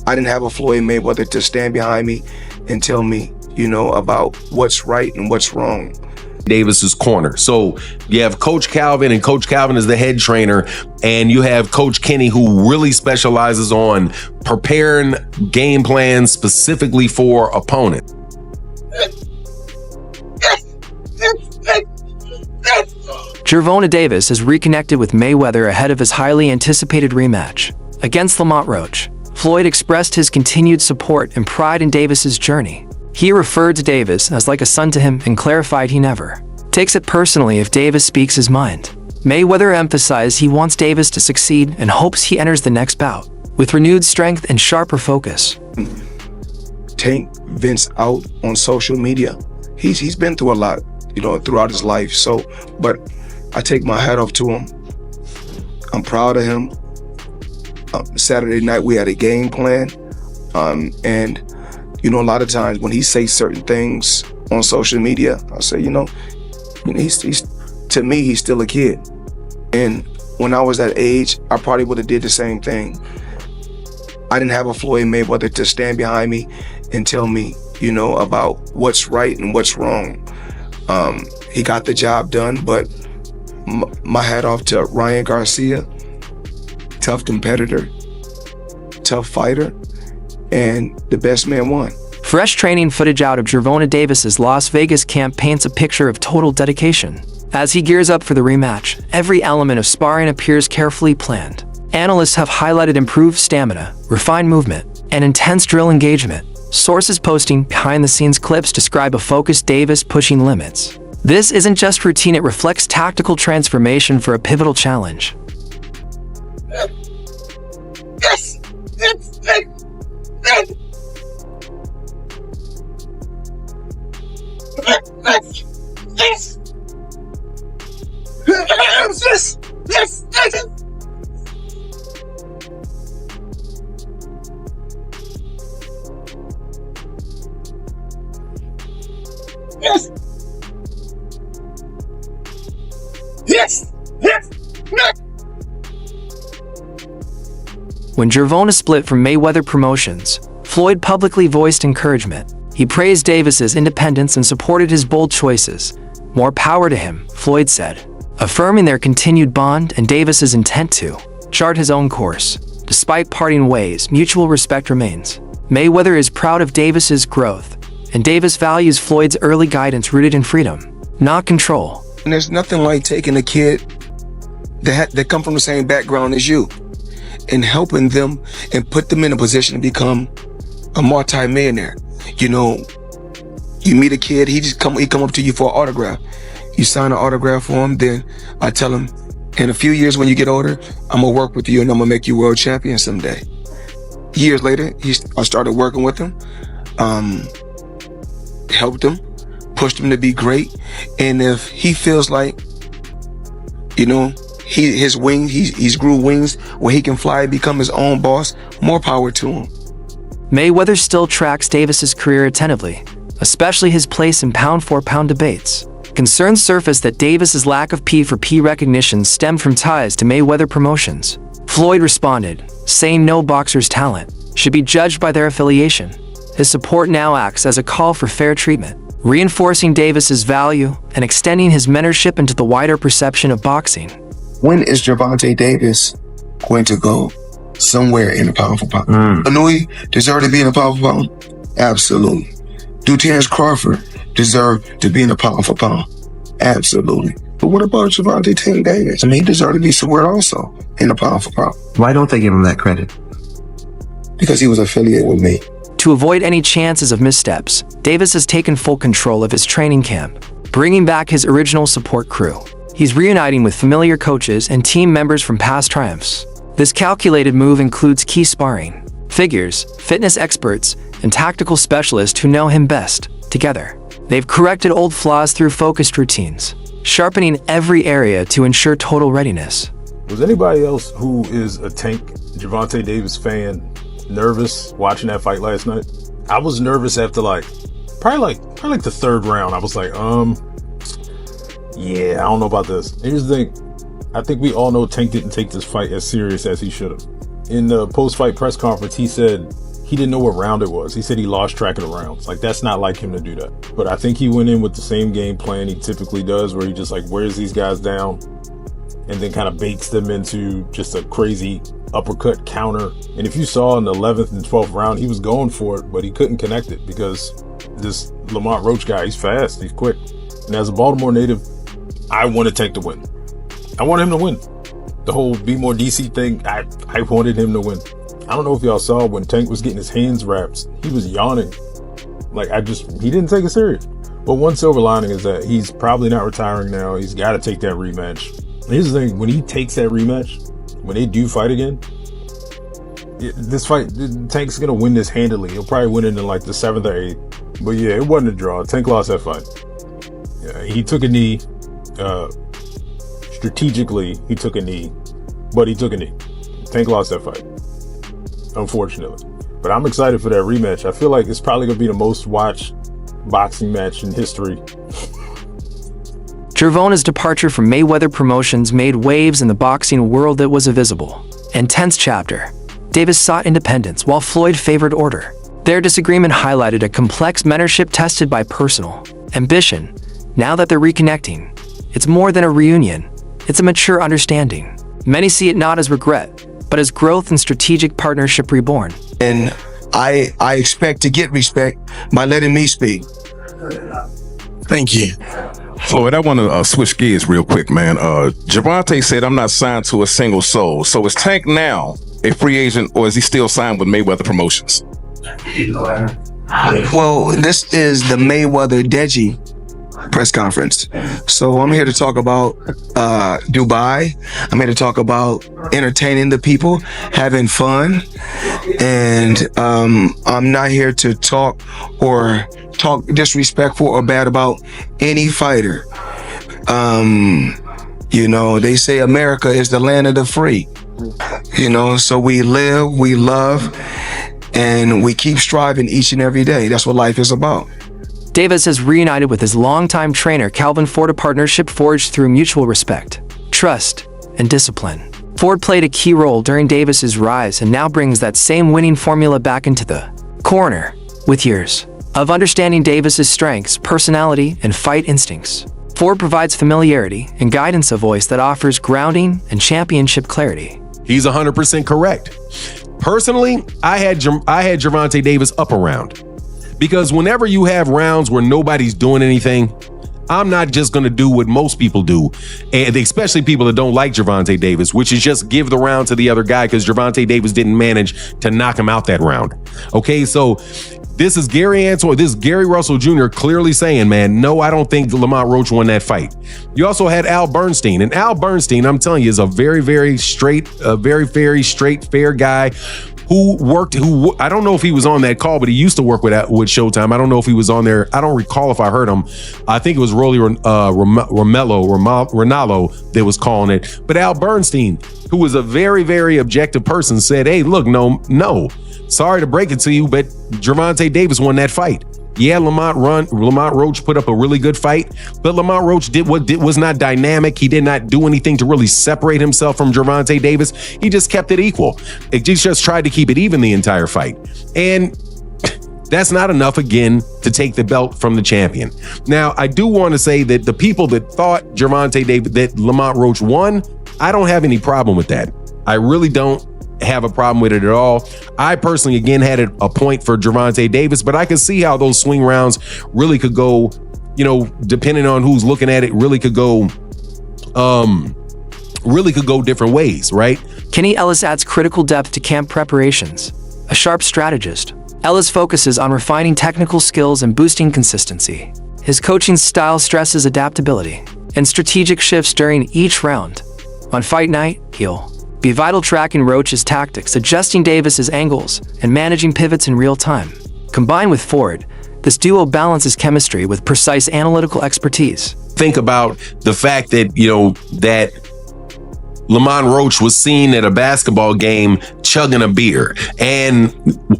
I didn't have a Floyd Mayweather to stand behind me and tell me, about what's right and what's wrong. Davis's corner. So you have Coach Calvin, and Coach Calvin is the head trainer, and you have Coach Kenny, who really specializes on preparing game plans specifically for opponents. Gervonta Davis has reconnected with Mayweather ahead of his highly anticipated rematch. Against Lamont Roach, Floyd expressed his continued support and pride in Davis's journey. He referred to Davis as like a son to him and clarified he never takes it personally if Davis speaks his mind. Mayweather emphasized he wants Davis to succeed and hopes he enters the next bout with renewed strength and sharper focus. Tank Vince out on social media. He's been through a lot, throughout his life. But I take my hat off to him. I'm proud of him. Saturday night we had a game plan, and a lot of times when he says certain things on social media, I say, he's to me, he's still a kid. And when I was that age, I probably would have did the same thing. I didn't have a Floyd Mayweather to stand behind me and tell me, about what's right and what's wrong. He got the job done, but my hat off to Ryan Garcia, tough competitor, tough fighter, and the best man won. Fresh training footage out of Gervonta Davis's Las Vegas camp paints a picture of total dedication. As he gears up for the rematch, every element of sparring appears carefully planned. Analysts have highlighted improved stamina, refined movement, and intense drill engagement. Sources posting behind-the-scenes clips describe a focused Davis pushing limits. This isn't just routine, it reflects tactical transformation for a pivotal challenge. Yes! When Gervonta split from Mayweather Promotions, Floyd publicly voiced encouragement. He praised Davis's independence and supported his bold choices. More power to him, Floyd said, affirming their continued bond and Davis's intent to chart his own course. Despite parting ways, mutual respect remains. Mayweather is proud of Davis's growth, and Davis values Floyd's early guidance rooted in freedom, not control. And there's nothing like taking a kid that come from the same background as you and helping them and put them in a position to become a multi-millionaire. You meet a kid, he come up to you for an autograph. You sign an autograph for him, then I tell him, in a few years when you get older, I'm gonna work with you and I'm gonna make you world champion someday. Years later, I started working with him, helped him, pushed him to be great. And if he feels like, his wings, he's grew wings where he can fly and become his own boss, more power to him. Mayweather still tracks Davis's career attentively, especially his place in pound-for-pound debates. Concerns surfaced that Davis's lack of P4P recognition stemmed from ties to Mayweather Promotions. Floyd responded, saying no boxer's talent should be judged by their affiliation. His support now acts as a call for fair treatment, reinforcing Davis's value and extending his mentorship into the wider perception of boxing. When is Gervonta Davis going to go somewhere in the pound for pound? Anui deserve to be in the pound for pound? Absolutely. Do Terrence Crawford deserve to be in the pound for pound? Absolutely. But what about Gervonta Tank Davis? He deserved to be somewhere also in the pound for pound. Why don't they give him that credit? Because he was affiliated with me. To avoid any chances of missteps, Davis has taken full control of his training camp, bringing back his original support crew. He's reuniting with familiar coaches and team members from past triumphs. This calculated move includes key sparring figures, fitness experts, and tactical specialists who know him best. Together, they've corrected old flaws through focused routines, sharpening every area to ensure total readiness. Was anybody else who is a Tank Gervonta Davis fan nervous watching that fight last night? I was nervous after probably the third round. I was like, yeah, I don't know about this. Here's the thing. I think we all know Tank didn't take this fight as serious as he should have. In the post-fight press conference, he said he didn't know what round it was. He said he lost track of the rounds. Like, that's not like him to do that. But I think he went in with the same game plan he typically does, where he just like wears these guys down and then kind of bakes them into just a crazy uppercut counter. And if you saw in the 11th and 12th round, he was going for it, but he couldn't connect it because this Lamont Roach guy, he's fast, he's quick. And as a Baltimore native, I wanted Tank to win. I want him to win. The whole Be More DC thing, I wanted him to win. I don't know if y'all saw when Tank was getting his hands wrapped, he was yawning. Like, he didn't take it serious. But one silver lining is that he's probably not retiring now. He's got to take that rematch. And here's the thing, when he takes that rematch, when they do fight again, this fight, Tank's going to win this handily. He'll probably win it in like the 7th or 8th. But yeah, it wasn't a draw. Tank lost that fight. Yeah, he took a knee. Strategically, he took a knee. But he took a knee. Tank lost that fight, unfortunately. But I'm excited for that rematch. I feel like it's probably going to be the most watched boxing match in history. Gervonta's departure from Mayweather Promotions made waves in the boxing world that was a visible and tense chapter. Davis sought independence while Floyd favored order. Their disagreement highlighted a complex mentorship tested by personal ambition. Now that they're reconnecting, it's more than a reunion. It's a mature understanding. Many see it not as regret, but as growth and strategic partnership reborn. And I expect to get respect by letting me speak. Thank you. Floyd, I want to switch gears real quick, man. Gervonta said, I'm not signed to a single soul. So is Tank now a free agent, or is he still signed with Mayweather Promotions? Well, this is the Mayweather Deji press conference. So I'm here to talk about Dubai. I'm here to talk about entertaining the people, having fun. And I'm not here to talk disrespectful or bad about any fighter. They say America is the land of the free. So we live, we love, and we keep striving each and every day. That's what life is about. Davis has reunited with his longtime trainer Calvin Ford, a partnership forged through mutual respect, trust, and discipline. Ford played a key role during Davis's rise and now brings that same winning formula back into the corner with years of understanding Davis's strengths, personality, and fight instincts. Ford provides familiarity and guidance, a voice that offers grounding and championship clarity. He's 100% correct. Personally, I had Gervonta Davis up a round. Because whenever you have rounds where nobody's doing anything, I'm not just going to do what most people do, and especially people that don't like Gervonta Davis, which is just give the round to the other guy because Gervonta Davis didn't manage to knock him out that round. Okay, so this is Gary Russell Jr. clearly saying, man, no, I don't think Lamont Roach won that fight. You also had Al Bernstein, and Al Bernstein, I'm telling you, is a very, very straight, fair guy. Who I don't know if he was on that call, but he used to work with Showtime. I don't know if he was on there. I don't recall if I heard him. I think it was Rolly Ronaldo that was calling it. But Al Bernstein, who was a very, very objective person, said, hey, look, no, sorry to break it to you, but Gervonta Davis won that fight. Yeah, Lamont Roach put up a really good fight, but Lamont Roach was not dynamic. He did not do anything to really separate himself from Gervonta Davis. He just kept it equal. He just tried to keep it even the entire fight. And that's not enough, again, to take the belt from the champion. Now, I do want to say that the people that thought that Lamont Roach won, I don't have any problem with that. I really don't have a problem with it at all. I personally, again, had a point for Gervonta Davis, but I can see how those swing rounds really could go, depending on who's looking at it, really could go different ways, right? Kenny Ellis adds critical depth to camp preparations. A sharp strategist, Ellis focuses on refining technical skills and boosting consistency. His coaching style stresses adaptability and strategic shifts during each round. On fight night, he'll be vital tracking Roach's tactics, adjusting Davis's angles, and managing pivots in real time. Combined with Ford, this duo balances chemistry with precise analytical expertise. Think about the fact that, that Lamont Roach was seen at a basketball game chugging a beer. And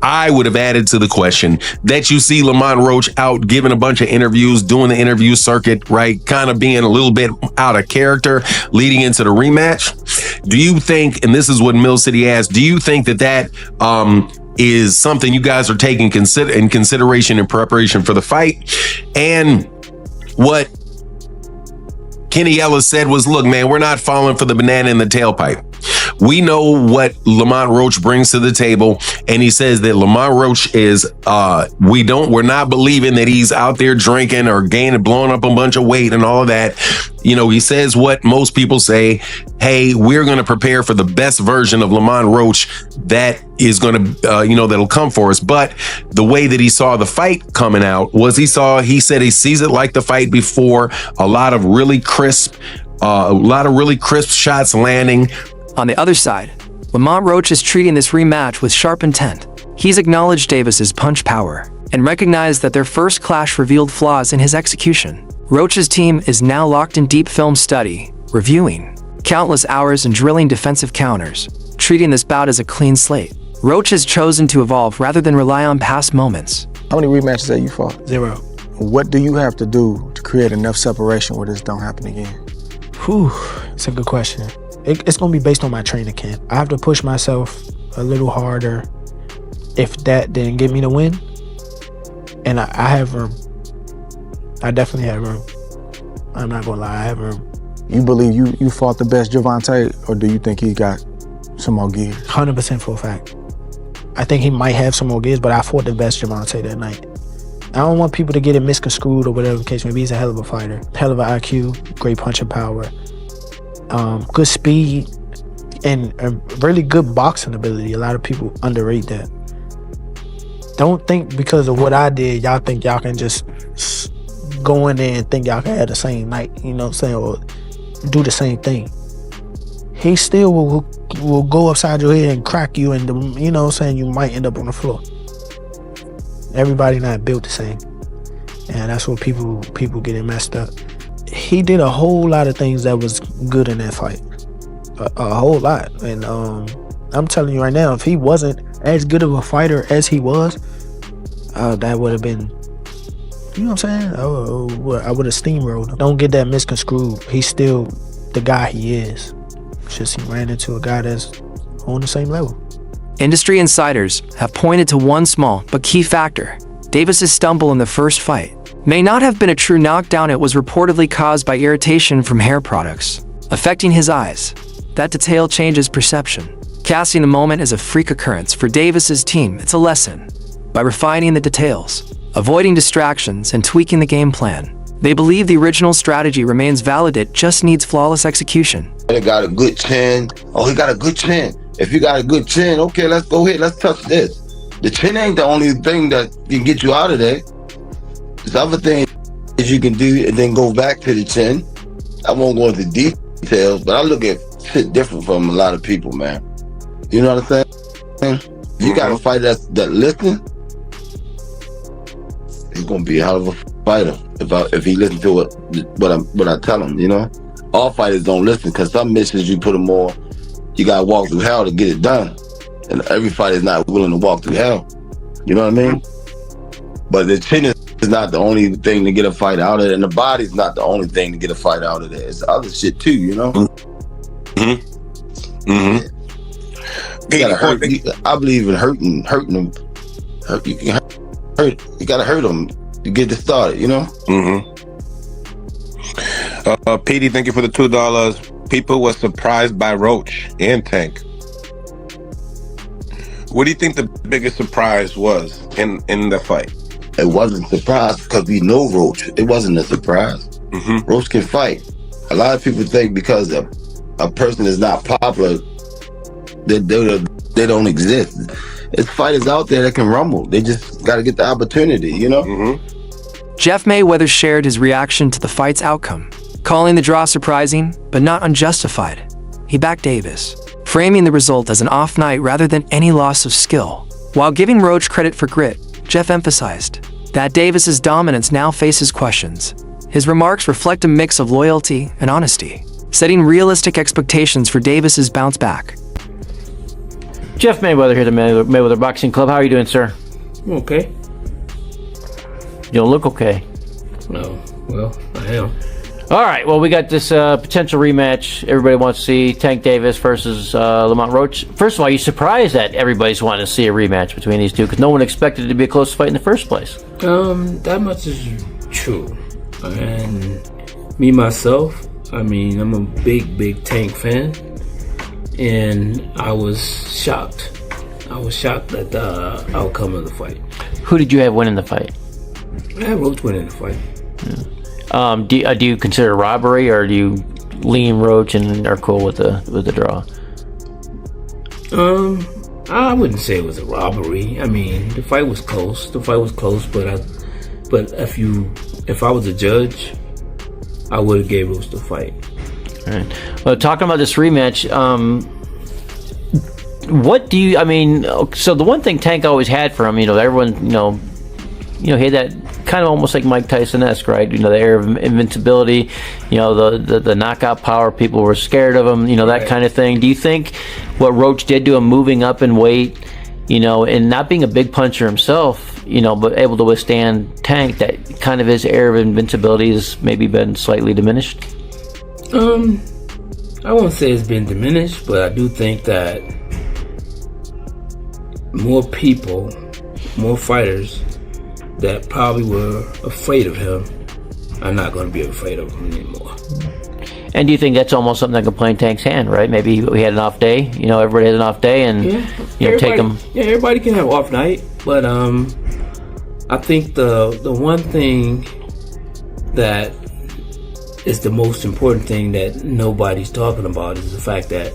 I would have added to the question that you see Lamont Roach out giving a bunch of interviews, doing the interview circuit, right? Kind of being a little bit out of character leading into the rematch. Do you think, and this is what Mill City asked, do you think that is something you guys are taking in consideration in preparation for the fight. And what Kenny Ellis said was, look, man, we're not falling for the banana in the tailpipe. We know what Lamont Roach brings to the table, and he says that Lamont Roach is we're not believing that he's out there drinking or blowing up a bunch of weight and all of that. You know, he says what most people say, hey, we're going to prepare for the best version of Lamont Roach that is going to that'll come for us. But the way that he saw the fight coming out was he said he sees it like the fight before, a lot of really crisp shots landing. On the other side, Lamont Roach is treating this rematch with sharp intent. He's acknowledged Davis's punch power and recognized that their first clash revealed flaws in his execution. Roach's team is now locked in deep film study, reviewing countless hours and drilling defensive counters, treating this bout as a clean slate. Roach has chosen to evolve rather than rely on past moments. How many rematches have you fought? 0. What do you have to do to create enough separation where this don't happen again? Whew, it's a good question. It's going to be based on my training camp. I have to push myself a little harder if that didn't get me the win. And I have room. I definitely have room. I'm not going to lie, I have room. You believe you fought the best Gervonta, or do you think he got some more gears? 100% for a fact. I think he might have some more gears, but I fought the best Gervonta that night. I don't want people to get it misconstrued or whatever the case may be. He's a hell of a fighter. Hell of an IQ, great punching power. Good speed, and a really good boxing ability. A lot of people underrate that. Don't think because of what I did, y'all think y'all can just go in there and think y'all can have the same night, you know what I'm saying, or do the same thing. He still will go upside your head and crack you, and you know what I'm saying, you might end up on the floor. Everybody not built the same, and that's what people get it messed up. He did a whole lot of things that was good in that fight, a whole lot. And I'm telling you right now, if he wasn't as good of a fighter as he was, that would have been, you know what I'm saying, I would have steamrolled him. Don't get that misconstrued. He's still the guy he is. It's just he ran into a guy that's on the same level. Industry insiders have pointed to one small but key factor. Davis's stumble in the first fight may not have been a true knockdown. It was reportedly caused by irritation from hair products, affecting his eyes. That detail changes perception, casting the moment as a freak occurrence. For Davis's team, it's a lesson. By refining the details, avoiding distractions, and tweaking the game plan, they believe the original strategy remains valid. It just needs flawless execution. He got a good chin. Oh, he got a good chin. If you got a good chin, okay, let's go ahead. Let's touch this. The chin ain't the only thing that can get you out of there. There's other things you can do and then go back to the chin. I won't go into details, but I look at shit different from a lot of people, man. You know what I'm saying? You got a fighter that listen, he's gonna be a hell of a fighter if he listens to what I tell him. You know, all fighters don't listen because some missions you put them on, you gotta walk through hell to get it done, and every fighter is not willing to walk through hell. You know what I mean? But the chin is not the only thing to get a fight out of it, and the body's not the only thing to get a fight out of there. It's other shit too, you know. You gotta hurt. I believe in hurting them. You can hurt. You gotta hurt them to get it started, you know. PD, thank you for the $2. People were surprised by Roach and Tank. What do you think the biggest surprise was in the fight? It wasn't a surprise because we know Roach. It wasn't a surprise. Roach can fight. A lot of people think because a person is not popular, they don't exist. There's fighters out there that can rumble. They just got to get the opportunity, you know? Jeff Mayweather shared his reaction to the fight's outcome, calling the draw surprising, but not unjustified. He backed Davis, framing the result as an off night rather than any loss of skill. While giving Roach credit for grit, Jeff emphasized that Davis's dominance now faces questions. His remarks reflect a mix of loyalty and honesty, setting realistic expectations for Davis's bounce back. Jeff Mayweather here, the Mayweather Boxing Club. How are you doing, sir? Okay. You don't look okay. No, well, I am. All right, well, we got this potential rematch everybody wants to see, Tank Davis versus Lamont Roach. First of all, are you surprised that everybody's wanting to see a rematch between these two? Because no one expected it to be a close fight in the first place. That much is true. And me, myself, I mean, I'm a big Tank fan. And I was shocked. I was shocked at the outcome of the fight. Who did you have winning the fight? I had Roach winning the fight. Yeah. Do you consider robbery, or do you lean Roach and are cool with the draw? I wouldn't say it was a robbery. I mean, the fight was close. But if I was a judge, I would have gave Roach the fight. All right. Well, talking about this rematch, what do you? I mean, so the one thing Tank always had for him, everyone, he had that kind of almost like Mike Tyson-esque, right? The air of invincibility, the knockout power. People were scared of him, that kind of thing. Do you think what Roach did to him, moving up in weight, and not being a big puncher himself, but able to withstand Tank, that kind of his air of invincibility has maybe been slightly diminished? I won't say it's been diminished, but I do think that more people, more fighters that probably were afraid of him are not going to be afraid of him anymore. And do you think that's almost something that could play in Tank's hand, right? Maybe he had an off day. Everybody has an off day, and take him. Yeah, everybody can have an off night, but I think the one thing that is the most important thing that nobody's talking about is the fact that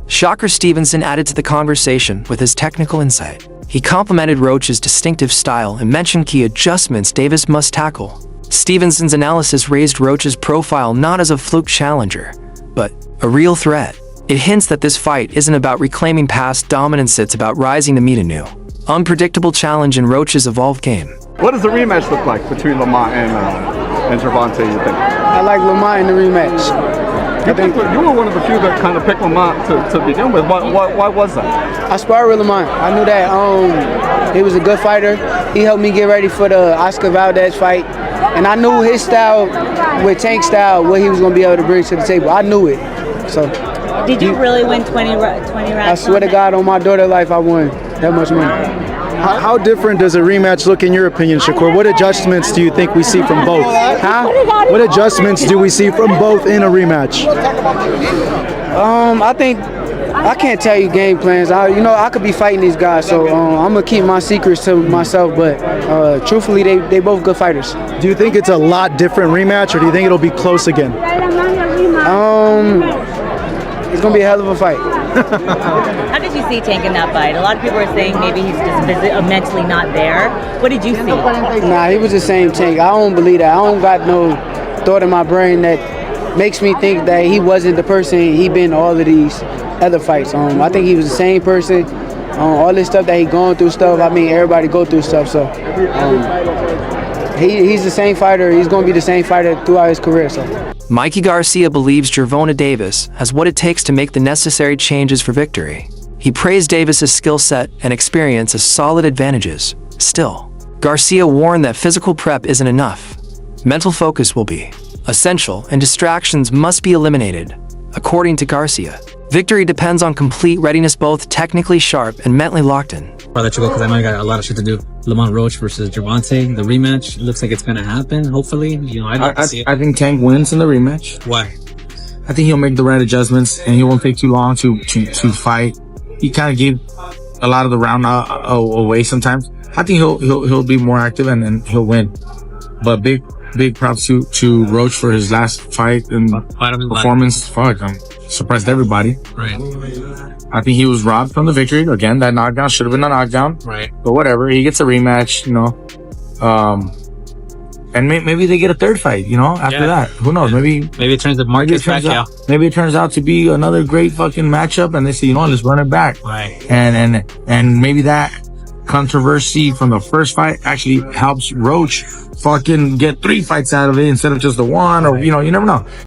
Shakur Stevenson added to the conversation with his technical insight. He complimented Roach's distinctive style and mentioned key adjustments Davis must tackle. Stevenson's analysis raised Roach's profile not as a fluke challenger, but a real threat. It hints that this fight isn't about reclaiming past dominance, it's about rising to meet a new, unpredictable challenge in Roach's evolved game. What does the rematch look like between Lamont and Gervonta, you think? I like Lamont in the rematch. You were one of the few that kind of picked Lamont to begin with. Why was that? I sparred with Lamont. I knew that he was a good fighter. He helped me get ready for the Oscar Valdez fight. And I knew his style, with Tank's style, what he was going to be able to bring to the table. I knew it. So. Did you really win 20 rounds? I swear to God, on my daughter's life, I won that much money. How different does a rematch look in your opinion, Shakur? What adjustments do you think we see from both? Huh? What adjustments do we see from both in a rematch? I think I can't tell you game plans. I could be fighting these guys, so I'm gonna keep my secrets to myself. But truthfully, they both good fighters. Do you think it's a lot different rematch, or do you think it'll be close again? It's gonna be a hell of a fight. How did you see Tank in that fight? A lot of people are saying maybe he's just mentally not there. What did you see? Nah, he was the same Tank. I don't believe that. I don't got no thought in my brain that makes me think that he wasn't the person he been all of these other fights. I think he was the same person. All this stuff that he going through stuff. I mean, everybody go through stuff. So he's the same fighter. He's going to be the same fighter throughout his career. So. Mikey Garcia believes Gervonta Davis has what it takes to make the necessary changes for victory. He praised Davis's skill set and experience as solid advantages. Still, Garcia warned that physical prep isn't enough. Mental focus will be essential, and distractions must be eliminated. According to Garcia, victory depends on complete readiness, both technically sharp and mentally locked in. I'll let you go because I know you got a lot of shit to do. Lamont Roach versus Gervonta, the rematch. It looks like it's gonna happen. Hopefully, I'd like to see it. I think Tank wins in the rematch. Why? I think he'll make the right adjustments, and he won't take too long to fight. He kind of gave a lot of the round away sometimes. I think he'll be more active and he'll win. But big props to Roach for his last fight and performance. Fuck, surprised everybody. Right. I think he was robbed from the victory. Again, that knockdown should have been a knockdown. Right. But whatever, he gets a rematch, and maybe they get a third fight, after that. Who knows? Maybe it turns maybe it turns out to be another great fucking matchup, and they say, let's run it back. Right. And maybe that controversy from the first fight actually helps Roach fucking get 3 fights out of it instead of just the one, or you never know.